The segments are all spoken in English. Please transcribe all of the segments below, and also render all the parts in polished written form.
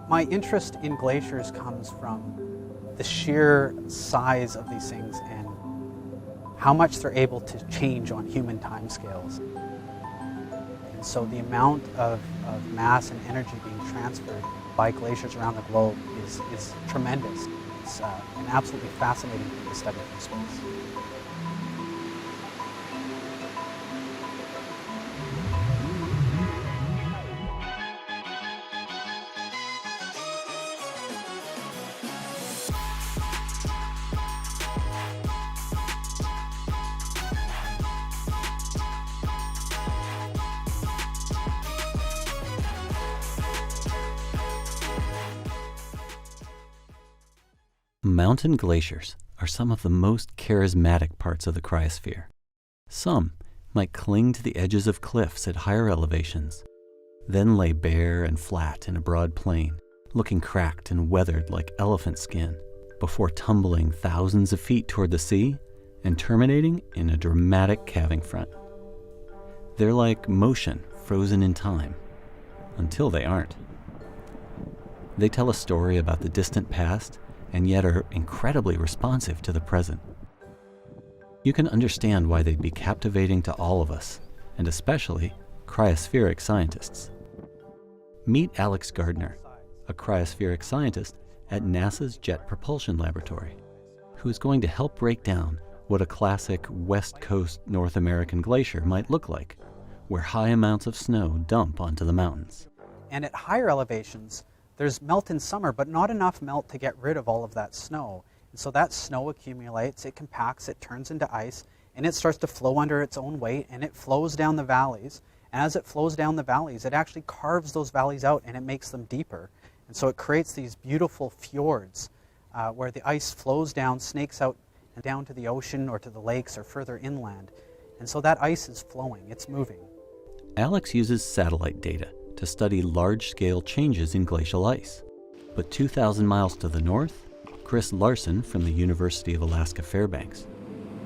My interest in glaciers comes from the sheer size of these things and how much they're able to change on human timescales. And so the amount of mass and energy being transferred by glaciers around the globe is tremendous. It's an absolutely fascinating thing to study from space. Mountain glaciers are some of the most charismatic parts of the cryosphere. Some might cling to the edges of cliffs at higher elevations, then lay bare and flat in a broad plain, looking cracked and weathered like elephant skin, before tumbling thousands of feet toward the sea and terminating in a dramatic calving front. They're like motion frozen in time, until they aren't. They tell a story about the distant past and yet are incredibly responsive to the present. You can understand why they'd be captivating to all of us, and especially cryospheric scientists. Meet Alex Gardner, a cryospheric scientist at NASA's Jet Propulsion Laboratory, who is going to help break down what a classic West Coast North American glacier might look like, where high amounts of snow dump onto the mountains. And at higher elevations, there's melt in summer, but not enough melt to get rid of all of that snow. And so that snow accumulates, it compacts, it turns into ice, and it starts to flow under its own weight, and it flows down the valleys. And as it flows down the valleys, it actually carves those valleys out, and it makes them deeper. And so it creates these beautiful fjords where the ice flows down, snakes out and down to the ocean or to the lakes or further inland. And so that ice is flowing, it's moving. Alex uses satellite data to study large-scale changes in glacial ice. But 2,000 miles to the north, Chris Larson from the University of Alaska Fairbanks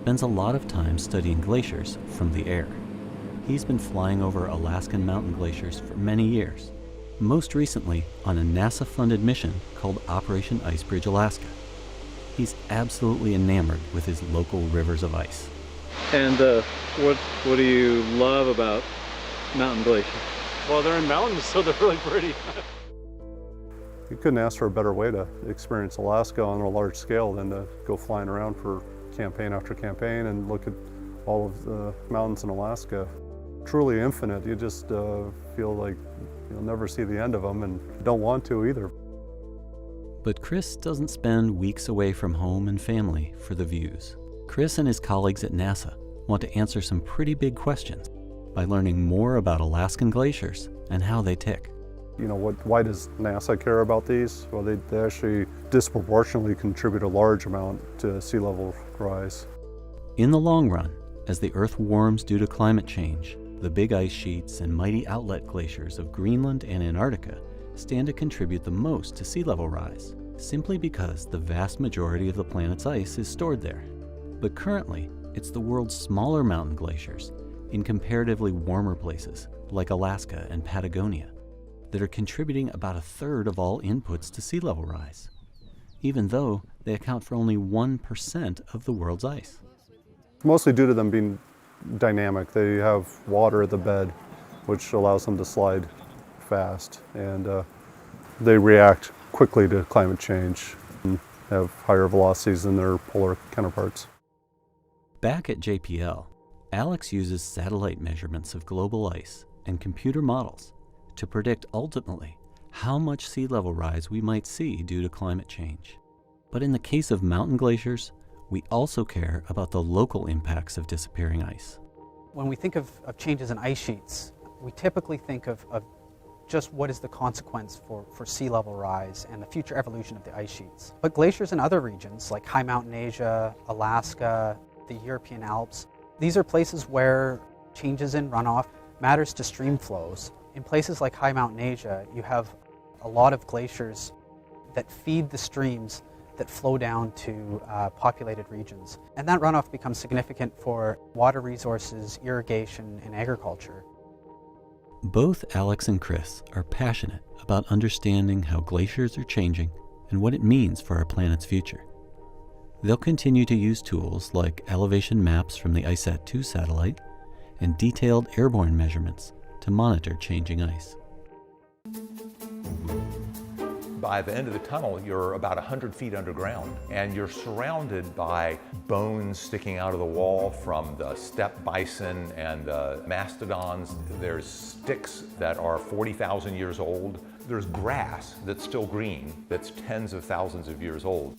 spends a lot of time studying glaciers from the air. He's been flying over Alaskan mountain glaciers for many years, most recently on a NASA-funded mission called Operation Icebridge Alaska. He's absolutely enamored with his local rivers of ice. And what do you love about mountain glaciers? Well, they're in mountains, so they're really pretty. You couldn't ask for a better way to experience Alaska on a large scale than to go flying around for campaign after campaign and look at all of the mountains in Alaska. Truly infinite. You just feel like you'll never see the end of them, and you don't want to either. But Chris doesn't spend weeks away from home and family for the views. Chris and his colleagues at NASA want to answer some pretty big questions by learning more about Alaskan glaciers and how they tick. You know, why does NASA care about these? Well, they actually disproportionately contribute a large amount to sea level rise. In the long run, as the Earth warms due to climate change, the big ice sheets and mighty outlet glaciers of Greenland and Antarctica stand to contribute the most to sea level rise, simply because the vast majority of the planet's ice is stored there. But currently, it's the world's smaller mountain glaciers in comparatively warmer places like Alaska and Patagonia that are contributing about 1/3 of all inputs to sea level rise, even though they account for only 1% of the world's ice. Mostly due to them being dynamic. They have water at the bed, which allows them to slide fast, and they react quickly to climate change and have higher velocities than their polar counterparts. Back at JPL, Alex uses satellite measurements of global ice and computer models to predict ultimately how much sea level rise we might see due to climate change. But in the case of mountain glaciers, we also care about the local impacts of disappearing ice. When we think of changes in ice sheets, we typically think of just what is the consequence for sea level rise and the future evolution of the ice sheets. But glaciers in other regions, like high mountain Asia, Alaska, the European Alps, these are places where changes in runoff matters to stream flows. In places like high mountain Asia, you have a lot of glaciers that feed the streams that flow down to populated regions. And that runoff becomes significant for water resources, irrigation, and agriculture. Both Alex and Chris are passionate about understanding how glaciers are changing and what it means for our planet's future. They'll continue to use tools like elevation maps from the ICESat-2 satellite and detailed airborne measurements to monitor changing ice. By the end of the tunnel, you're about 100 feet underground, and you're surrounded by bones sticking out of the wall from the steppe bison and the mastodons. There's sticks that are 40,000 years old. There's grass that's still green, that's tens of thousands of years old.